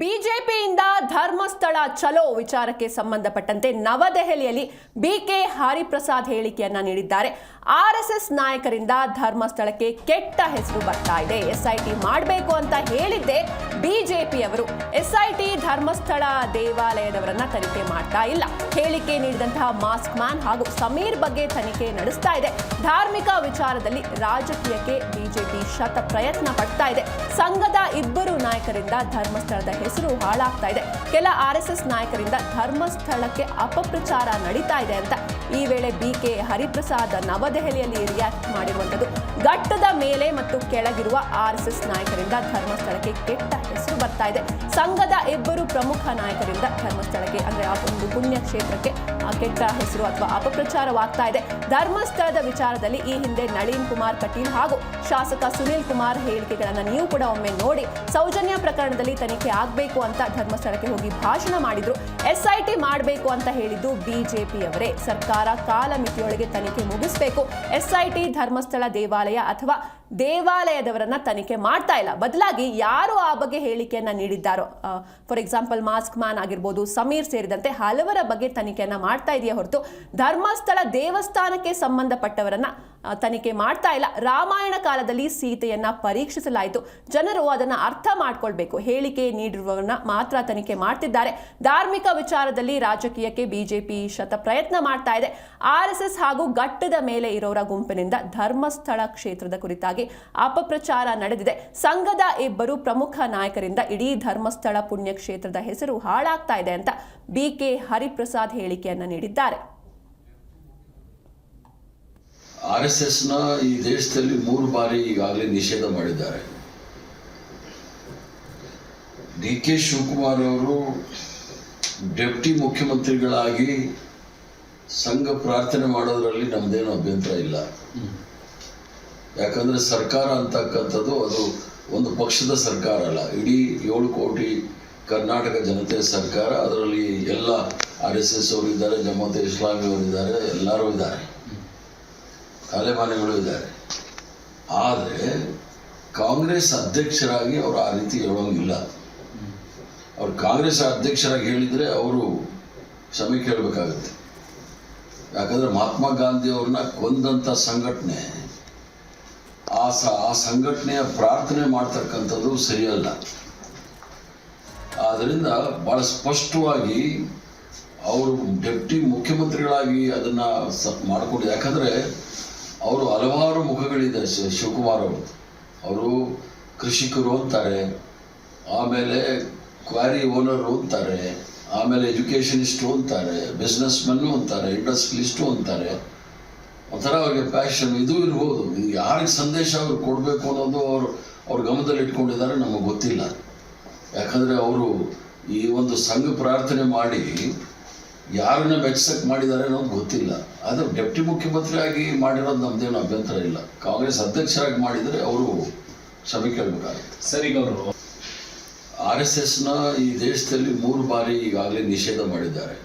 ಬಿಜೆಪಿಯಿಂದ ಧರ್ಮಸ್ಥಳ ಚಲೋ ವಿಚಾರಕ್ಕೆ ಸಂಬಂಧಪಟ್ಟಂತೆ ನವದೆಹಲಿಯಲ್ಲಿ ಬಿಕೆ ಹರಿಪ್ರಸಾದ್ ಹೇಳಿಕೆಯನ್ನ ನೀಡಿದ್ದಾರೆ. ಆರ್ಎಸ್ಎಸ್ ನಾಯಕರಿಂದ ಧರ್ಮಸ್ಥಳಕ್ಕೆ ಕೆಟ್ಟ ಹೆಸರು ಬರ್ತಾ ಇದೆ. ಎಸ್ಐಟಿ ಮಾಡಬೇಕು ಅಂತ ಹೇಳಿದ್ದೆ ಬಿಜೆಪಿಯವರು. ಎಸ್ಐಟಿ ಧರ್ಮಸ್ಥಳ ದೇವಾಲಯದವರನ್ನ ತನಿಖೆ ಮಾಡ್ತಾ ಇಲ್ಲ. ಹೇಳಿಕೆ ನೀಡಿದಂತಹ ಮಾಸ್ಕ್ ಮ್ಯಾನ್ ಹಾಗೂ ಸಮೀರ್ ಬಗ್ಗೆ ತನಿಖೆ ನಡೆಸ್ತಾ ಇದೆ. ಧಾರ್ಮಿಕ ವಿಚಾರದಲ್ಲಿ ರಾಜಕೀಯಕ್ಕೆ ಬಿಜೆಪಿ ಶತ ಪ್ರಯತ್ನ ಪಡ್ತಾ ಇದೆ. ಸಂಘದ ಇಬ್ಬರು ನಾಯಕರಿಂದ ಧರ್ಮಸ್ಥಳದ ಹೆಸರು ಹಾಳಾಗ್ತಾ ಇದೆ. ಕೆಲ ಆರ್ಎಸ್ಎಸ್ ನಾಯಕರಿಂದ ಧರ್ಮಸ್ಥಳಕ್ಕೆ ಅಪಪ್ರಚಾರ ನಡೀತಾ ಇದೆ ಅಂತ ಈ ವೇಳೆ ಬಿಕೆ ಹರಿಪ್ರಸಾದ್ ನವದೆಹಲಿಯಲ್ಲಿ ರಿಯಾಕ್ಟ್ ಮಾಡಿರುವಂತದ್ದು. ಘಟ್ಟದ ಮೇಲೆ ಮತ್ತು ಕೆಳಗಿರುವ ಆರ್ಎಸ್ಎಸ್ ನಾಯಕರಿಂದ ಧರ್ಮಸ್ಥಳಕ್ಕೆ ಕೆಟ್ಟ ಹೆಸರು ಬರ್ತಾ ಇದೆ. ಸಂಘದ ಇಬ್ಬರು ಪ್ರಮುಖ ನಾಯಕರಿಂದ ಧರ್ಮಸ್ಥಳಕ್ಕೆ ಅಂದ್ರೆ ಆ ಒಂದು ಪುಣ್ಯ ಕ್ಷೇತ್ರಕ್ಕೆ ಕೆಟ್ಟ ಹೆಸರು ಅಥವಾ ಅಪಪ್ರಚಾರವಾಗ್ತಾ ಇದೆ. ಧರ್ಮಸ್ಥಳದ ವಿಚಾರದಲ್ಲಿ ಈ ಹಿಂದೆ ನಳಿನ್ ಕುಮಾರ್ ಕಟೀಲ್ ಹಾಗೂ ಶಾಸಕ ಸುನೀಲ್ ಕುಮಾರ್ ಹೇಳಿಕೆಗಳನ್ನ ನೀವು ಕೂಡ ಒಮ್ಮೆ ನೋಡಿ. ಸೌಜನ್ಯ ಪ್ರಕರಣದಲ್ಲಿ ತನಿಖೆ ಆಗಬೇಕು ಅಂತ ಧರ್ಮಸ್ಥಳಕ್ಕೆ ಹೋಗಿ ಭಾಷಣ ಮಾಡಿದ್ರು. ಎಸ್ಐಟಿ ಮಾಡಬೇಕು ಅಂತ ಹೇಳಿದ್ದು ಬಿಜೆಪಿಯವರೇ. ಸರ್ಕಾರ ಕಾಲಮಿತಿಯೊಳಗೆ ತನಿಖೆ ಮುಗಿಸಬೇಕು. ಎಸ್ಐಟಿ ಧರ್ಮಸ್ಥಳ ದೇವಾಲಯ ಅಥವಾ ದೇವಾಲಯದವರನ್ನ ತನಿಖೆ ಮಾಡ್ತಾ ಇಲ್ಲ. ಬದಲಾಗಿ ಯಾರು ಆ ಬಗ್ಗೆ ಹೇಳಿಕೆಯನ್ನ ನೀಡಿದ್ದಾರೋ, ಫಾರ್ ಎಕ್ಸಾಂಪಲ್ ಮಾಸ್ಕ್ ಮ್ಯಾನ್ ಆಗಿರ್ಬೋದು, ಸಮೀರ್ ಸೇರಿದಂತೆ ಹಲವರ ಬಗ್ಗೆ ತನಿಖೆಯನ್ನ ಮಾಡ್ತಾ ಇದೆಯೇ ಹೊರತು ಧರ್ಮಸ್ಥಳ ದೇವಸ್ಥಾನಕ್ಕೆ ಸಂಬಂಧಪಟ್ಟವರನ್ನ ತನಿಖೆ ಮಾಡ್ತಾ ಇಲ್ಲ. ರಾಮಾಯಣ ಕಾಲದಲ್ಲಿ ಸೀತೆಯನ್ನ ಪರೀಕ್ಷಿಸಲಾಯಿತು. ಜನರು ಅದನ್ನ ಅರ್ಥ ಮಾಡ್ಕೊಳ್ಬೇಕು. ಹೇಳಿಕೆ ನೀಡಿರುವವರನ್ನ ಮಾತ್ರ ತನಿಖೆ ಮಾಡ್ತಿದ್ದಾರೆ. ಧಾರ್ಮಿಕ ವಿಚಾರದಲ್ಲಿ ರಾಜಕೀಯಕ್ಕೆ ಬಿಜೆಪಿ ಶತ ಪ್ರಯತ್ನ ಮಾಡ್ತಾ ಇದೆ. ಆರ್ಎಸ್ಎಸ್ ಹಾಗೂ ಘಟ್ಟದ ಮೇಲೆ ಇರೋರ ಗುಂಪಿನಿಂದ ಧರ್ಮಸ್ಥಳ ಕ್ಷೇತ್ರದ ಕುರಿತಾಗಿ ಅಪಪ್ರಚಾರ ನಡೆದಿದೆ. ಸಂಘದ ಇಬ್ಬರು ಪ್ರಮುಖ ನಾಯಕರಿಂದ ಇಡೀ ಧರ್ಮಸ್ಥಳ ಪುಣ್ಯಕ್ಷೇತ್ರದ ಹೆಸರು ಹಾಳಾಗ್ತಾ ಇದೆ ಅಂತ ಬಿಕೆ ಹರಿಪ್ರಸಾದ್ ಹೇಳಿಕೆಯನ್ನ ನೀಡಿದ್ದಾರೆ. ಆರ್ಎಸ್ಎಸ್ ನ ಈ ದೇಶದಲ್ಲಿ 3 ಬಾರಿ ಈಗಾಗಲೇ ನಿಷೇಧ ಮಾಡಿದ್ದಾರೆ. ಡಿ.ಕೆ. ಶಿವಕುಮಾರ್ ಅವರು ಡೆಪ್ಟಿ ಮುಖ್ಯಮಂತ್ರಿಗಳಾಗಿ ಸಂಘ ಪ್ರಾರ್ಥನೆ ಮಾಡೋದ್ರಲ್ಲಿ ನಮ್ದೇನು ಅಭ್ಯಂತರ ಇಲ್ಲ. ಯಾಕಂದ್ರೆ ಸರ್ಕಾರ ಅಂತಕ್ಕಂಥದ್ದು ಅದು ಒಂದು ಪಕ್ಷದ ಸರ್ಕಾರ ಅಲ್ಲ, ಇಡೀ 7 ಕೋಟಿ ಕರ್ನಾಟಕ ಜನತೆಯ ಸರ್ಕಾರ. ಅದರಲ್ಲಿ ಎಲ್ಲ ಆರ್ಎಸ್ಎಸ್ ಅವರು ಇದ್ದಾರೆ, ಜಮಾತೆ ಇಸ್ಲಾಮಿ ಅವರು ಇದ್ದಾರೆ, ಎಲ್ಲರೂ ಇದ್ದಾರೆ, ತಲೆಮಾನೆಗಳು ಇದ್ದಾರೆ. ಆದರೆ ಕಾಂಗ್ರೆಸ್ ಅಧ್ಯಕ್ಷರಾಗಿ ಅವರು ಆ ರೀತಿ ಹೇಳೋಂಗಿಲ್ಲ. ಅವ್ರು ಕಾಂಗ್ರೆಸ್ ಅಧ್ಯಕ್ಷರಾಗಿ ಹೇಳಿದರೆ ಅವರು ಕ್ಷಮೆ ಕೇಳಬೇಕಾಗುತ್ತೆ. ಯಾಕಂದ್ರೆ ಮಹಾತ್ಮ ಗಾಂಧಿ ಅವ್ರನ್ನ ಕೊಂದಂಥ ಸಂಘಟನೆ, ಆ ಸಂಘಟನೆಯ ಪ್ರಾರ್ಥನೆ ಮಾಡ್ತಕ್ಕಂಥದ್ದು ಸರಿಯಲ್ಲ. ಆದ್ದರಿಂದ ಬಹಳ ಸ್ಪಷ್ಟವಾಗಿ ಅವರು ಡೆಪ್ಟಿ ಮುಖ್ಯಮಂತ್ರಿಗಳಾಗಿ ಅದನ್ನ ಮಾಡಿಕೊಂಡು, ಯಾಕಂದ್ರೆ ಅವರು ಹಲವಾರು ಮುಖಗಳಿದೆ. ಶಿವಕುಮಾರ್ ಅವರು ಕೃಷಿಕರು ಅಂತಾರೆ, ಆಮೇಲೆ ಕ್ವಾರಿ ಓನರು ಅಂತಾರೆ, ಆಮೇಲೆ ಎಜುಕೇಷನಿಸ್ಟು ಅಂತಾರೆ, ಬಿಸ್ನೆಸ್ ಮೆನ್ನು ಅಂತಾರೆ, ಇಂಡಸ್ಟ್ರಿಯಲಿಸ್ಟು ಅಂತಾರೆ. ಒಂಥರ ಅವ್ರಿಗೆ ಪ್ಯಾಷನ್ ಇದು ಇರ್ಬೋದು. ಯಾರಿಗೆ ಸಂದೇಶ ಅವ್ರು ಕೊಡಬೇಕು ಅನ್ನೋದು ಅವ್ರ ಗಮನದಲ್ಲಿ ಇಟ್ಕೊಂಡಿದ್ದಾರೆ ನಮಗೆ ಗೊತ್ತಿಲ್ಲ. ಯಾಕಂದರೆ ಅವರು ಈ ಒಂದು ಸಂಘ ಪ್ರಾರ್ಥನೆ ಮಾಡಿ ಯಾರನ್ನ ಮೆಚ್ಚಕ್ಕೆ ಮಾಡಿದ್ದಾರೆ ಅನ್ನೋದು ಗೊತ್ತಿಲ್ಲ. ಆದರೆ ಡೆಪ್ಟಿ ಮುಖ್ಯಮಂತ್ರಿ ಆಗಿ ಮಾಡಿರೋದು ನಮ್ದೇನು ಅಭ್ಯಂತರ ಇಲ್ಲ. ಕಾಂಗ್ರೆಸ್ ಅಧ್ಯಕ್ಷರಾಗಿ ಮಾಡಿದರೆ ಅವರು ಕ್ಷಮೆ ಕೇಳಬೇಕಾಗುತ್ತೆ. ಸರಿ, ಅವರು ಆರ್ಎಸ್ಎಸ್ ನ ಈ ದೇಶದಲ್ಲಿ 3 ಬಾರಿ ಈಗಾಗಲೇ ನಿಷೇಧ ಮಾಡಿದ್ದಾರೆ.